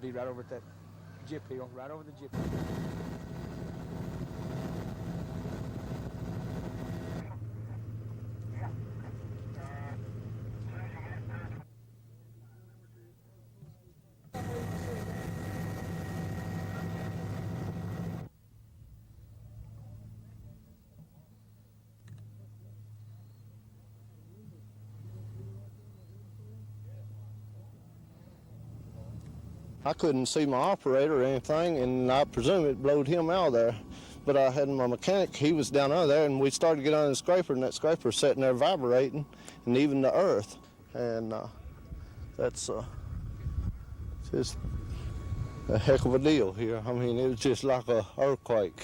It'd be right over at that jip hill, right over the jip hill. I couldn't see my operator or anything, and I presume it blowed him out of there. But I had my mechanic, he was down under there, and we started to get under the scraper, and that scraper was sitting there vibrating, and even the earth. And that's just a heck of a deal here. I mean, it was just like an earthquake.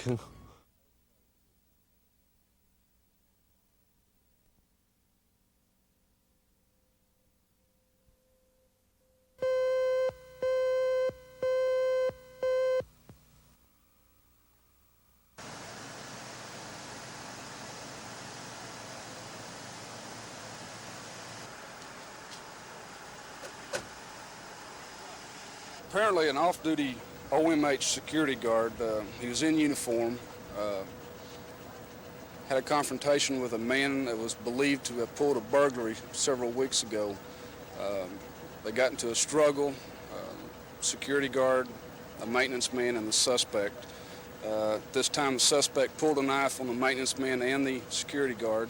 Apparently an off-duty OMH security guard, he was in uniform, had a confrontation with a man that was believed to have pulled a burglary several weeks ago. They got into a struggle, security guard, a maintenance man, and the suspect. This time the suspect pulled a knife on the maintenance man and the security guard.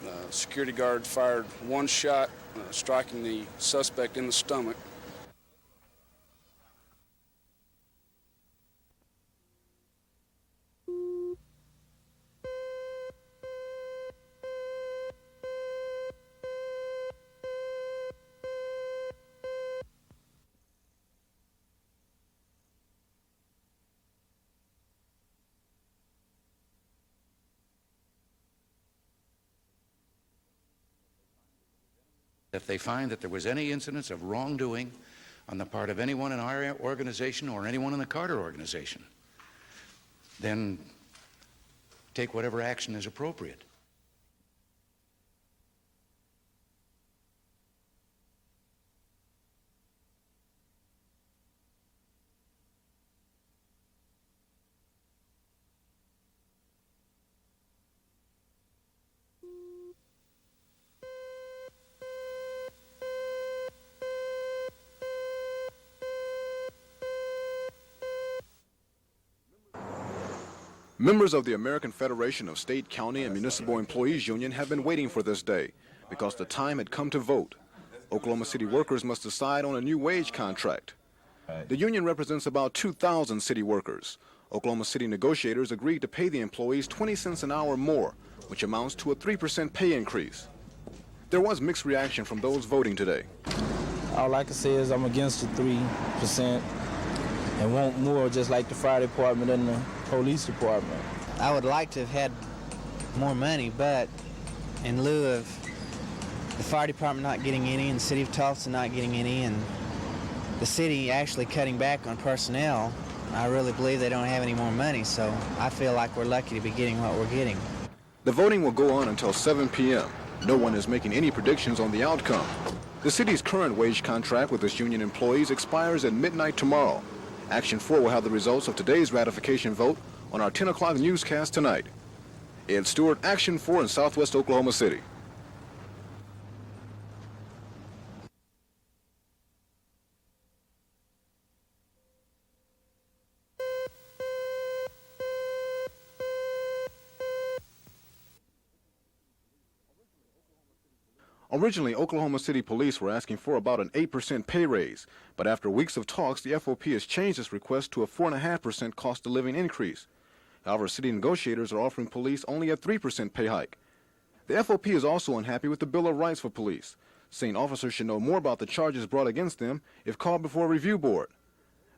The security guard fired one shot, striking the suspect in the stomach. If they find that there was any incidence of wrongdoing on the part of anyone in our organization or anyone in the Carter organization, then take whatever action is appropriate. Members of the American Federation of State, County, and Municipal Employees Union have been waiting for this day because the time had come to vote. Oklahoma City workers must decide on a new wage contract. The union represents about 2,000 city workers. Oklahoma City negotiators agreed to pay the employees 20 cents an hour more, which amounts to a 3% pay increase. There was mixed reaction from those voting today. All I can say is I'm against the 3% and want more, just like the fire department and the police department. I would like to have had more money, but in lieu of the fire department not getting any and the city of Tulsa not getting any and the city actually cutting back on personnel, I really believe they don't have any more money, so I feel like we're lucky to be getting what we're getting. The voting will go on until 7 p.m. No one is making any predictions on the outcome. The city's current wage contract with its union employees expires at midnight tomorrow. Action 4 will have the results of today's ratification vote on our 10 o'clock newscast tonight. Ed Stewart, Action 4 in Southwest Oklahoma City. Originally, Oklahoma City police were asking for about an 8% pay raise, but after weeks of talks, the FOP has changed its request to a 4.5% cost of living increase. However, city negotiators are offering police only a 3% pay hike. The FOP is also unhappy with the Bill of Rights for police, saying officers should know more about the charges brought against them if called before a review board.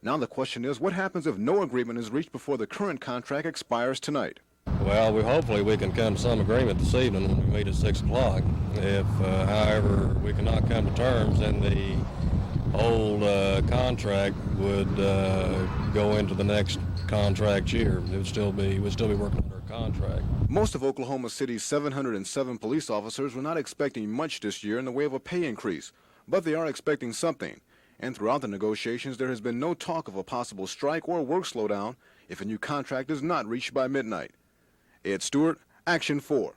Now the question is, what happens if no agreement is reached before the current contract expires tonight? Well, hopefully we can come to some agreement this evening when we meet at 6 o'clock. If, however, we cannot come to terms, then the old contract would go into the next contract year. We'd still be working under a contract. Most of Oklahoma City's 707 police officers were not expecting much this year in the way of a pay increase, but they are expecting something. And throughout the negotiations, there has been no talk of a possible strike or work slowdown if a new contract is not reached by midnight. Ed Stewart, Action 4.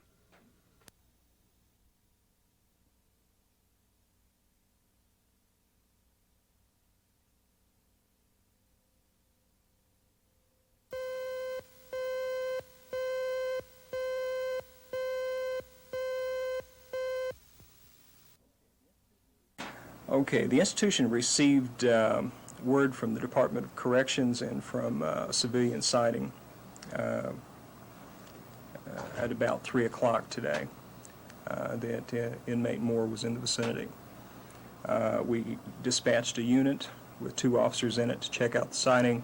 Okay, the institution received word from the Department of Corrections and from a civilian sighting at about 3 o'clock today that inmate Moore was in the vicinity. We dispatched a unit with 2 officers in it to check out the sighting,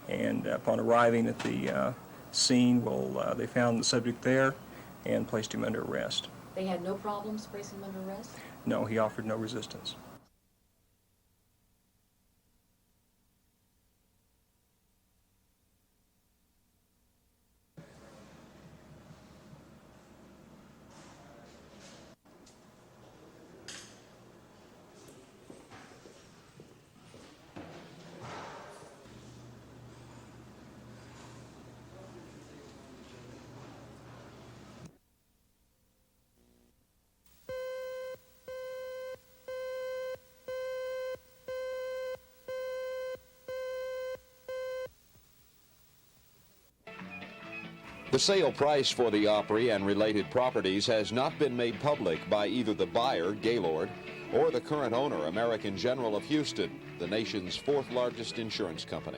and upon arriving at the scene, they found the subject there and placed him under arrest. They had no problems placing him under arrest? No, he offered no resistance. The sale price for the Opry and related properties has not been made public by either the buyer, Gaylord, or the current owner, American General of Houston, the nation's 4th largest insurance company.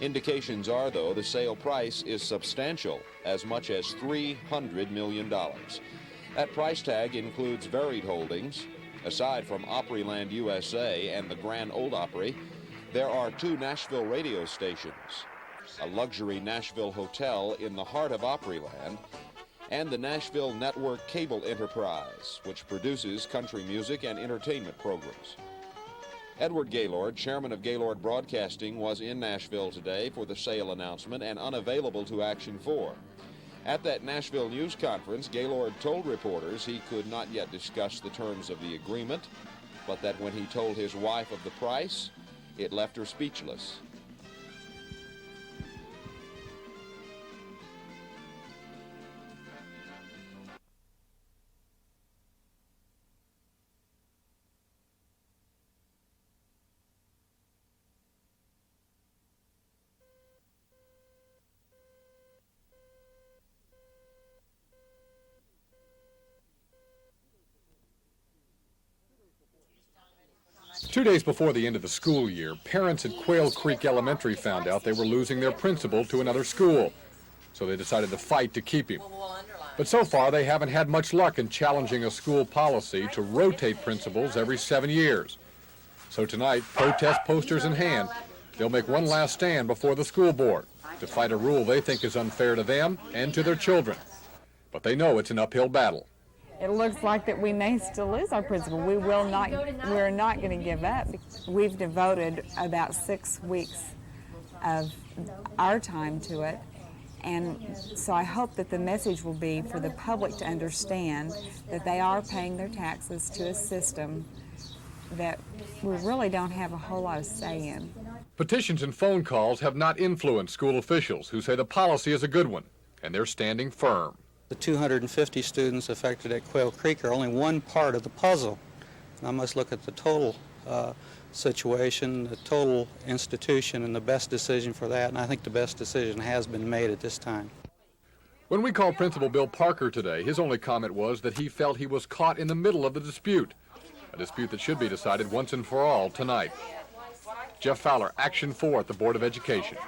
Indications are, though, the sale price is substantial, as much as $300 million. That price tag includes varied holdings. Aside from Opryland, USA and the Grand Ole Opry, there are 2 Nashville radio stations, a luxury Nashville hotel in the heart of Opryland, and the Nashville Network Cable Enterprise, which produces country music and entertainment programs. Edward Gaylord, chairman of Gaylord Broadcasting, was in Nashville today for the sale announcement and unavailable to Action 4. At that Nashville news conference, Gaylord told reporters he could not yet discuss the terms of the agreement, but that when he told his wife of the price, it left her speechless. Two days before the end of the school year, parents at Quail Creek Elementary found out they were losing their principal to another school, so they decided to fight to keep him. But so far, they haven't had much luck in challenging a school policy to rotate principals every 7 years. So tonight, protest posters in hand, they'll make one last stand before the school board to fight a rule they think is unfair to them and to their children. But they know it's an uphill battle. It looks like that we may still lose our principal. We're not going to give up. We've devoted about 6 weeks of our time to it. And so I hope that the message will be for the public to understand that they are paying their taxes to a system that we really don't have a whole lot of say in. Petitions and phone calls have not influenced school officials who say the policy is a good one, and they're standing firm. The 250 students affected at Quail Creek are only one part of the puzzle. And I must look at the total situation, the total institution, and the best decision for that, and I think the best decision has been made at this time. When we called Principal Bill Parker today, his only comment was that he felt he was caught in the middle of the dispute, a dispute that should be decided once and for all tonight. Jeff Fowler, Action 4 at the Board of Education.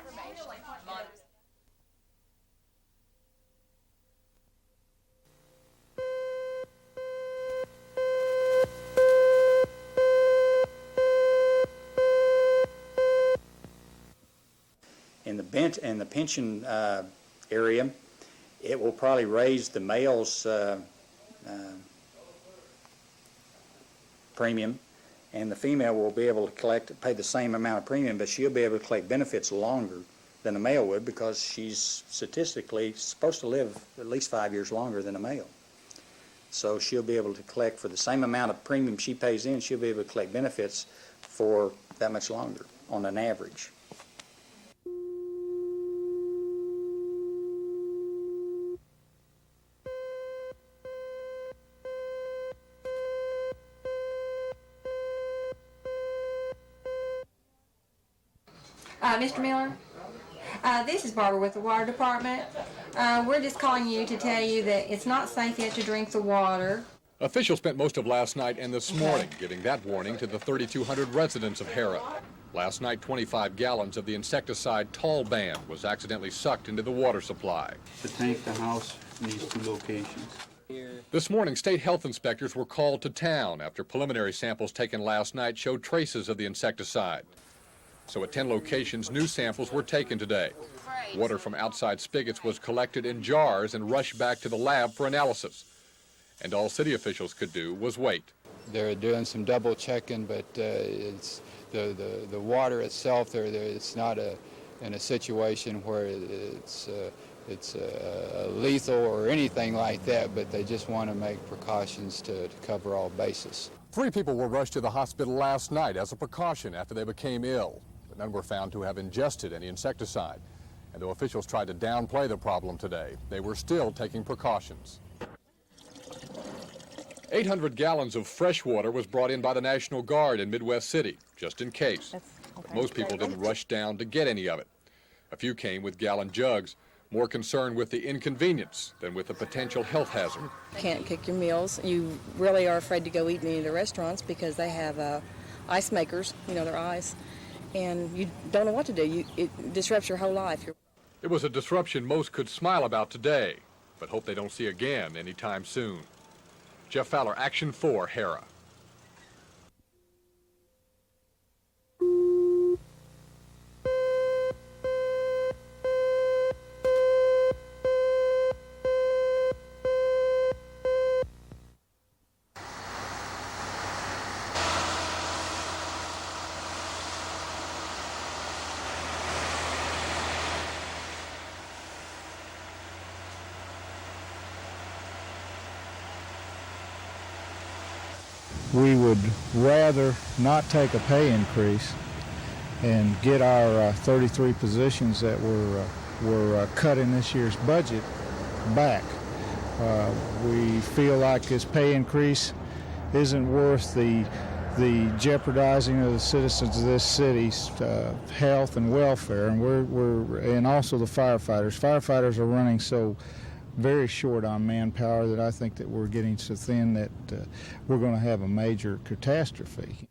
In the pension area, it will probably raise the male's premium, and the female will be able to pay the same amount of premium, but she'll be able to collect benefits longer than a male would because she's statistically supposed to live at least 5 years longer than a male. So she'll be able to collect for the same amount of premium she pays in, she'll be able to collect benefits for that much longer on an average. Mr. Miller, this is Barbara with the Water Department. We're just calling you to tell you that it's not safe yet to drink the water. Officials spent most of last night and this morning giving that warning to the 3,200 residents of Harrah. Last night, 25 gallons of the insecticide tall band was accidentally sucked into the water supply. The tank, the house, needs 2 locations. This morning, state health inspectors were called to town after preliminary samples taken last night showed traces of the insecticide. So at 10 locations, new samples were taken today. Water from outside spigots was collected in jars and rushed back to the lab for analysis. And all city officials could do was wait. They're doing some double checking, but it's the water itself. It's not in a situation where it's lethal or anything like that, but they just want to make precautions to cover all bases. 3 people were rushed to the hospital last night as a precaution after they became ill. But none were found to have ingested any insecticide. And though officials tried to downplay the problem today, they were still taking precautions. 800 gallons of fresh water was brought in by the National Guard in Midwest City, just in case. But most people didn't rush down to get any of it. A few came with gallon jugs, more concerned with the inconvenience than with the potential health hazard. You can't cook your meals. You really are afraid to go eat in any of the restaurants because they have ice makers, their ice, and you don't know what to do. It disrupts your whole life. It was a disruption most could smile about today, but hope they don't see again anytime soon. Jeff Fowler, Action 4, Harrah. We would rather not take a pay increase and get our 33 positions that were cut in this year's budget back. We feel like this pay increase isn't worth the jeopardizing of the citizens of this city's health and welfare, and and also the firefighters. Firefighters are running so very short on manpower that I think that we're getting so thin that we're going to have a major catastrophe.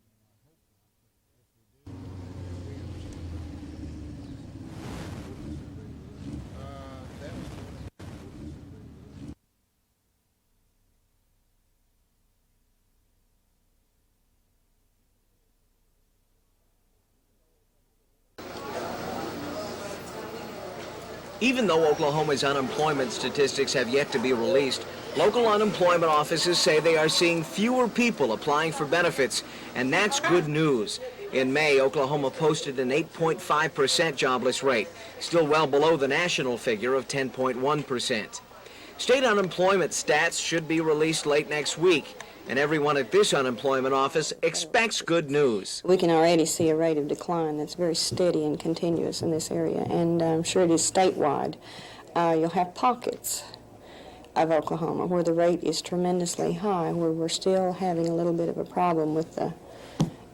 Even though Oklahoma's unemployment statistics have yet to be released, local unemployment offices say they are seeing fewer people applying for benefits, and that's good news. In May, Oklahoma posted an 8.5% jobless rate, still well below the national figure of 10.1%. State unemployment stats should be released late next week, and everyone at this unemployment office expects good news. We can already see a rate of decline that's very steady and continuous in this area, and I'm sure it is statewide. You'll have pockets of Oklahoma where the rate is tremendously high, where we're still having a little bit of a problem with the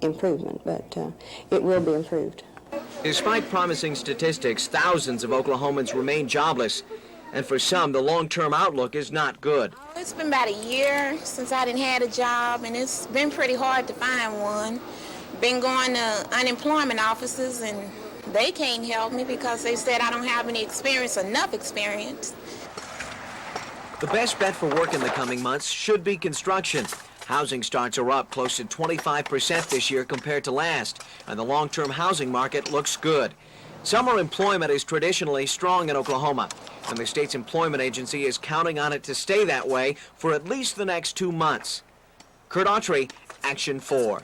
improvement, but it will be improved. Despite promising statistics, thousands of Oklahomans remain jobless, and for some, the long-term outlook is not good. It's been about a year since I didn't had a job, and it's been pretty hard to find one. Been going to unemployment offices, and they can't help me because they said I don't have any experience, enough experience. The best bet for work in the coming months should be construction. Housing starts are up close to 25% this year compared to last, and the long-term housing market looks good. Summer employment is traditionally strong in Oklahoma, and the state's employment agency is counting on it to stay that way for at least the next 2 months. Kurt Autry, Action 4.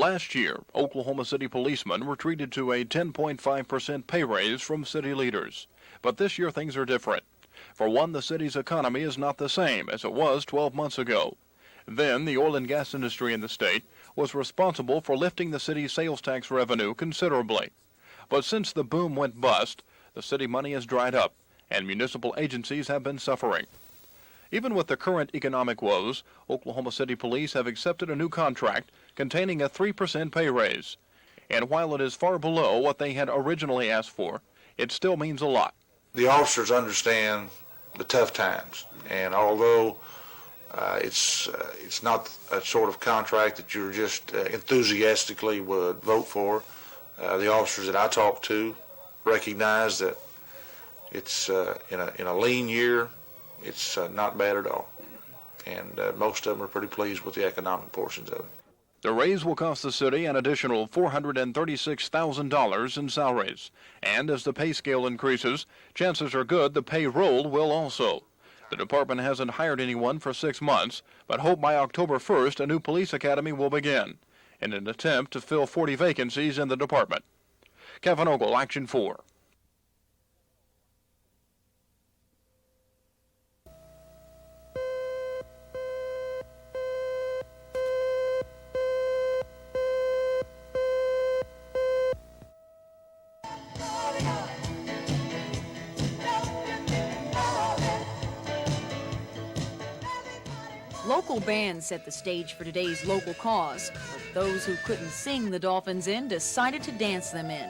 Last year, Oklahoma City policemen were treated to a 10.5% pay raise from city leaders. But this year things are different. For one, the city's economy is not the same as it was 12 months ago. Then, the oil and gas industry in the state was responsible for lifting the city's sales tax revenue considerably. But since the boom went bust, the city money has dried up, and municipal agencies have been suffering. Even with the current economic woes, Oklahoma City Police have accepted a new contract containing a 3% pay raise. And while it is far below what they had originally asked for, it still means a lot. The officers understand the tough times, and although it's not a sort of contract that you're just enthusiastically would vote for, the officers that I talk to recognize that it's in a lean year, it's not bad at all, and most of them are pretty pleased with the economic portions of it. The raise will cost the city an additional $436,000 in salaries, and as the pay scale increases, chances are good the payroll will also. The department hasn't hired anyone for 6 months, but hope by October 1st a new police academy will begin, in an attempt to fill 40 vacancies in the department. Kevin Ogle, Action 4. Local bands set the stage for today's local cause, but those who couldn't sing the Dolphins in decided to dance them in.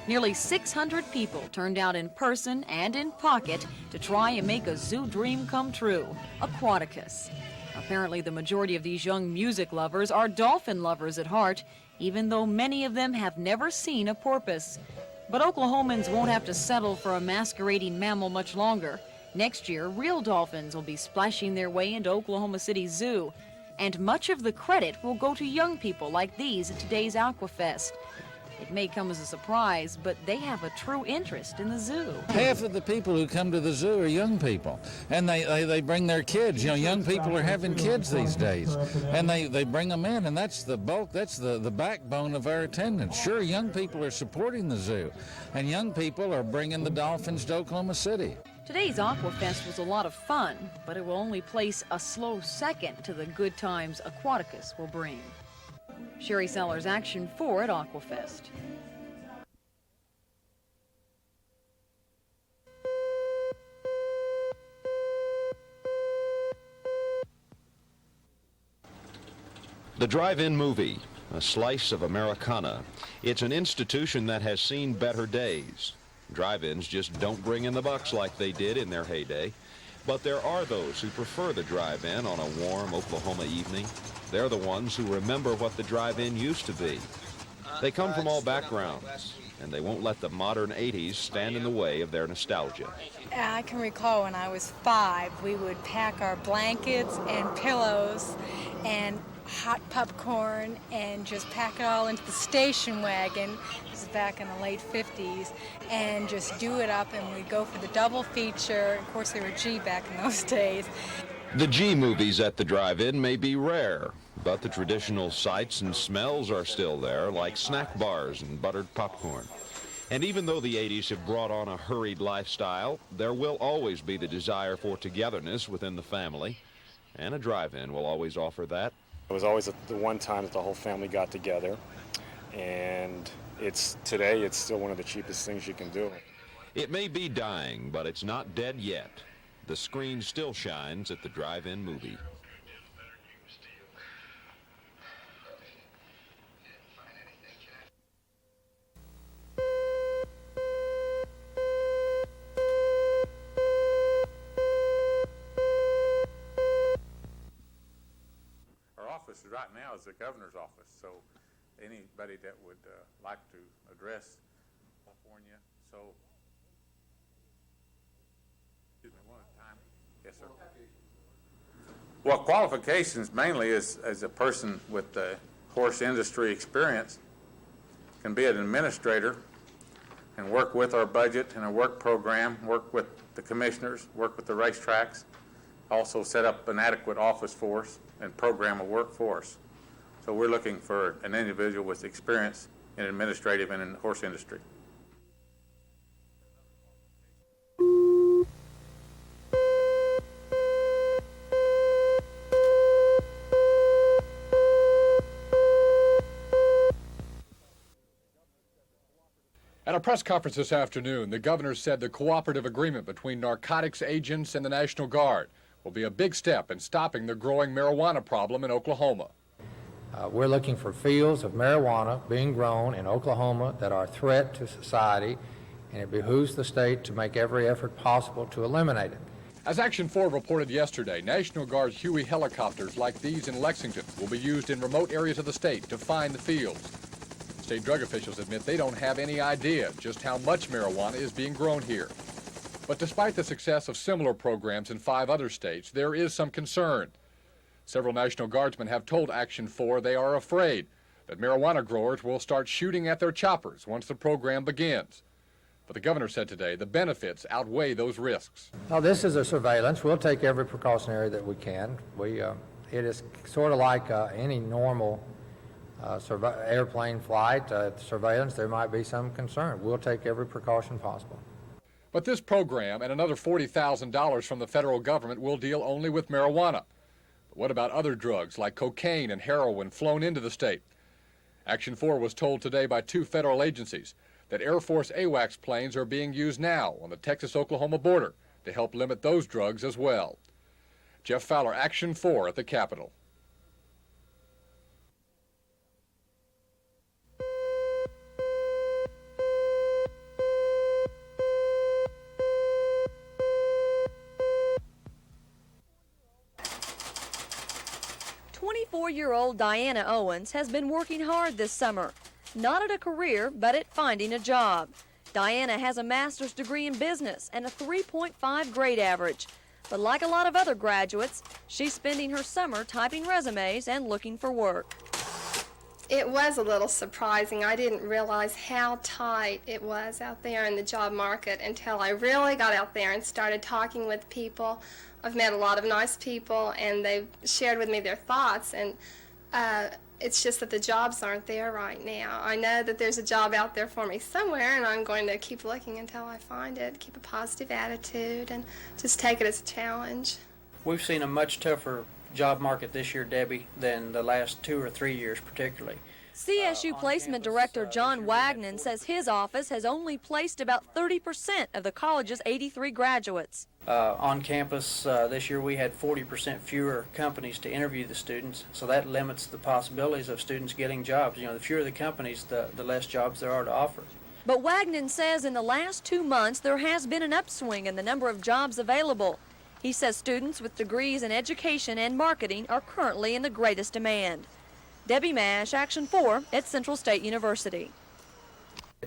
Nearly 600 people turned out in person and in pocket to try and make a zoo dream come true, Aquaticus. Apparently the majority of these young music lovers are dolphin lovers at heart, even though many of them have never seen a porpoise. But Oklahomans won't have to settle for a masquerading mammal much longer. Next year, real dolphins will be splashing their way into Oklahoma City Zoo, and much of the credit will go to young people like these at today's Aquafest. It may come as a surprise, but they have a true interest in the zoo. Half of the people who come to the zoo are young people, and they bring their kids. You know, young people are having kids these days, and they bring them in, and that's the bulk, that's the backbone of our attendance. Sure, young people are supporting the zoo, and young people are bringing the dolphins to Oklahoma City. Today's Aquafest was a lot of fun, but it will only place a slow second to the good times Aquaticus will bring. Sherry Sellers, Action 4 at Aquafest. The drive-in movie, a slice of Americana. It's an institution that has seen better days. Drive-ins just don't bring in the bucks like they did in their heyday. But there are those who prefer the drive-in on a warm Oklahoma evening. They're the ones who remember what the drive-in used to be. They come from all backgrounds, and they won't let the modern 80s stand in the way of their nostalgia. I can recall when I was 5, we would pack our blankets and pillows and hot popcorn and just pack it all into the station wagon. This is back in the late 50s, and just do it up, and we'd go for the double feature. Of course, they were G back in those days. The G movies at the drive-in may be rare, but the traditional sights and smells are still there, like snack bars and buttered popcorn. And even though the 80s have brought on a hurried lifestyle, there will always be the desire for togetherness within the family, and a drive-in will always offer that. It was always the one time that the whole family got together, and today it's still one of the cheapest things you can do. It may be dying, but it's not dead yet. The screen still shines at the drive-in movie. Right now is the governor's office, so anybody that would like to address California, so excuse me one time. Yes, sir. Well, qualifications mainly is as a person with the horse industry experience can be an administrator and work with our budget and our work program, work with the commissioners, work with the racetracks, also set up an adequate office force and program a workforce. So we're looking for an individual with experience in administrative and in the horse industry. At a press conference this afternoon, the governor said the cooperative agreement between narcotics agents and the National Guard will be a big step in stopping the growing marijuana problem in Oklahoma. We're looking for fields of marijuana being grown in Oklahoma that are a threat to society, and it behooves the state to make every effort possible to eliminate it. As Action 4 reported yesterday, National Guard Huey helicopters like these in Lexington will be used in remote areas of the state to find the fields. State drug officials admit they don't have any idea just how much marijuana is being grown here. But despite the success of similar programs in 5 other states, there is some concern. Several National Guardsmen have told Action 4 they are afraid that marijuana growers will start shooting at their choppers once the program begins. But the governor said today the benefits outweigh those risks. Now, this is a surveillance. We'll take every precautionary that we can. It is sort of like any normal airplane flight, surveillance. There might be some concern. We'll take every precaution possible. But this program and another $40,000 from the federal government will deal only with marijuana. But what about other drugs like cocaine and heroin flown into the state? Action 4 was told today by 2 federal agencies that Air Force AWACS planes are being used now on the Texas-Oklahoma border to help limit those drugs as well. Jeff Fowler, Action 4 at the Capitol. Four-year-old Diana Owens has been working hard this summer, not at a career, but at finding a job. Diana has a master's degree in business and a 3.5 grade average. But like a lot of other graduates, she's spending her summer typing resumes and looking for work. It was a little surprising. I didn't realize how tight it was out there in the job market until I really got out there and started talking with people. I've met a lot of nice people, and they've shared with me their thoughts, and it's just that the jobs aren't there right now. I know that there's a job out there for me somewhere, and I'm going to keep looking until I find it, keep a positive attitude, and just take it as a challenge. We've seen a much tougher job market this year, Debbie, than the last 2 or 3 years particularly. CSU Placement Director John Wagnon says his office has only placed about 30% of the college's 83 graduates. On campus this year we had 40% fewer companies to interview the students, so that limits the possibilities of students getting jobs. You know, the fewer the companies, the less jobs there are to offer. But Wagnon says in the last 2 months there has been an upswing in the number of jobs available. He says students with degrees in education and marketing are currently in the greatest demand. Debbie Mash, Action 4 at Central State University.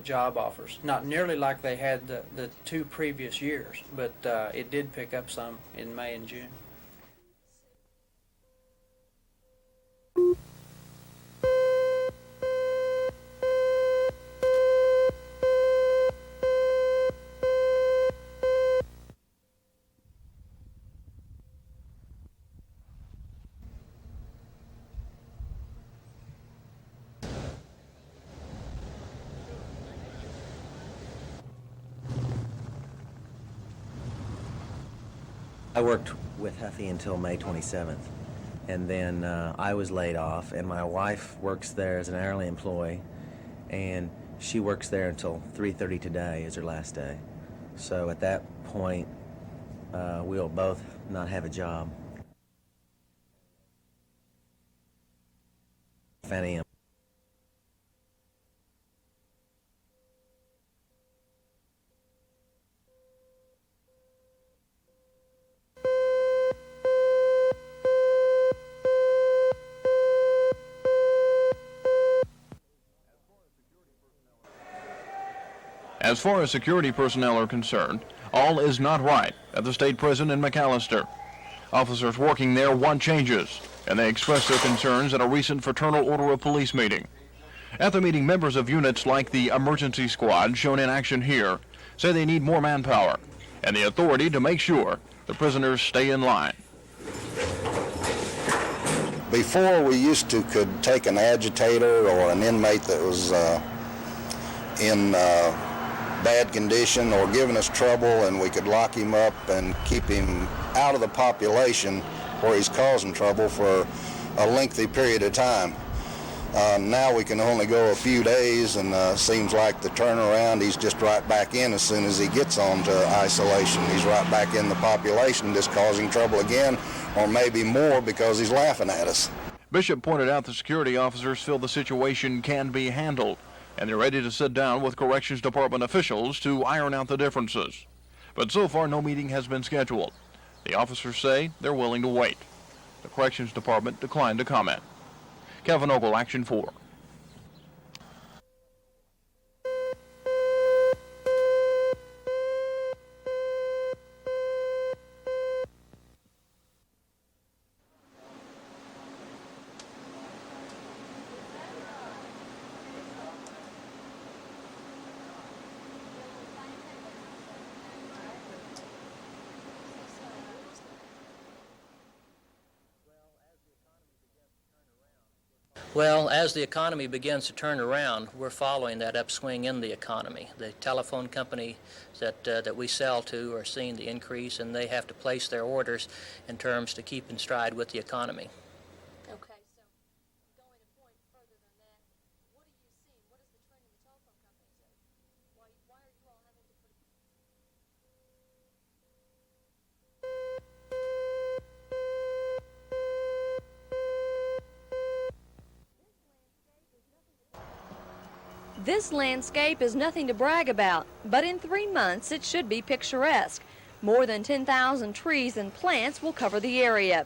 Job offers, not nearly like they had the 2 previous years, but it did pick up some in May and June. I worked with Huffy until May 27th, and then I was laid off, and my wife works there as an hourly employee, and she works there until 3:30 today is her last day. So at that point, we'll both not have a job. Fanny. As far as security personnel are concerned, all is not right at the state prison in Macalester. Officers working there want changes, and they expressed their concerns at a recent Fraternal Order of Police meeting. At the meeting, members of units like the emergency squad shown in action here say they need more manpower and the authority to make sure the prisoners stay in line. Before, we used to could take an agitator or an inmate that was in bad condition or giving us trouble, and we could lock him up and keep him out of the population where he's causing trouble for a lengthy period of time. Now we can only go a few days, and seems like the turnaround, he's just right back in as soon as he gets on to isolation. He's right back in the population, just causing trouble again, or maybe more because he's laughing at us. Bishop pointed out the security officers feel the situation can be handled, and they're ready to sit down with Corrections Department officials to iron out the differences. But so far, no meeting has been scheduled. The officers say they're willing to wait. The Corrections Department declined to comment. Kevin Ogle, Action 4. Well, as the economy begins to turn around, we're following that upswing in the economy. The telephone company that we sell to are seeing the increase, and they have to place their orders in terms to keep in stride with the economy. Okay, so going a point further than that, what are you seeing? What is the trend in the telephone companies? Why are you all having to put... This landscape is nothing to brag about, but in 3 months it should be picturesque. More than 10,000 trees and plants will cover the area.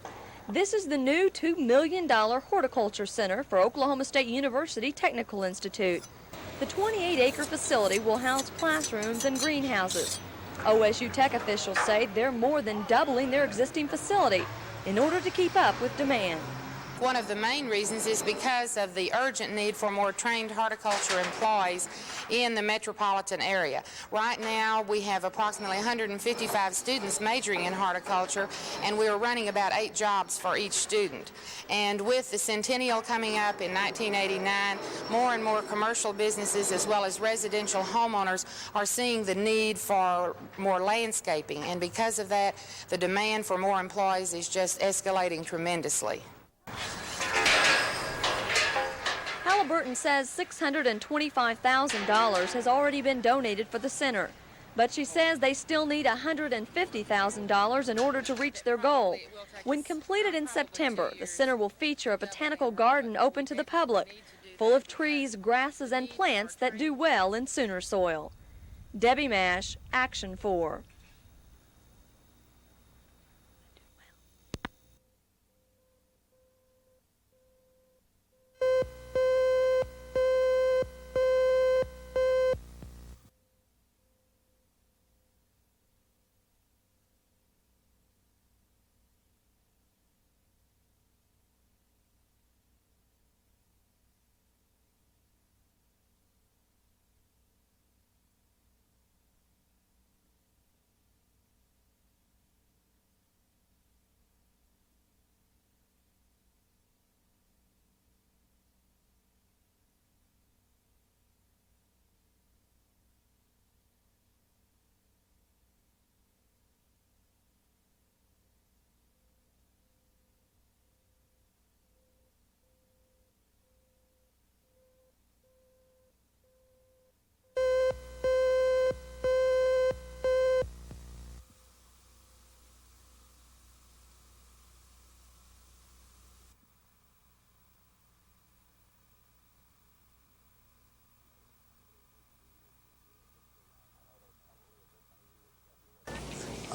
This is the new $2 million Horticulture Center for Oklahoma State University Technical Institute. The 28-acre facility will house classrooms and greenhouses. OSU Tech officials say they're more than doubling their existing facility in order to keep up with demand. One of the main reasons is because of the urgent need for more trained horticulture employees in the metropolitan area. Right now, we have approximately 155 students majoring in horticulture, and we are running about 8 jobs for each student. And with the centennial coming up in 1989, more and more commercial businesses as well as residential homeowners are seeing the need for more landscaping, and because of that, the demand for more employees is just escalating tremendously. Halliburton says $625,000 has already been donated for the center, but she says they still need $150,000 in order to reach their goal. When completed in September, the center will feature a botanical garden open to the public, full of trees, grasses, and plants that do well in Sooner soil. Debbie Mash, Action 4.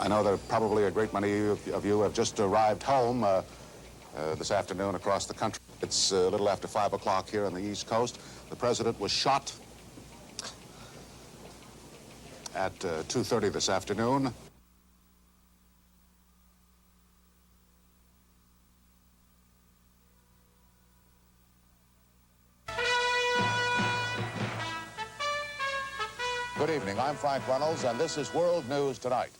I know that probably a great many of you have just arrived home this afternoon across the country. It's a little after 5 o'clock here on the East Coast. The president was shot at 2:30 this afternoon. Good evening, I'm Frank Reynolds, and this is World News Tonight.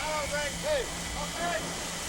Hello, Greg, too. Okay.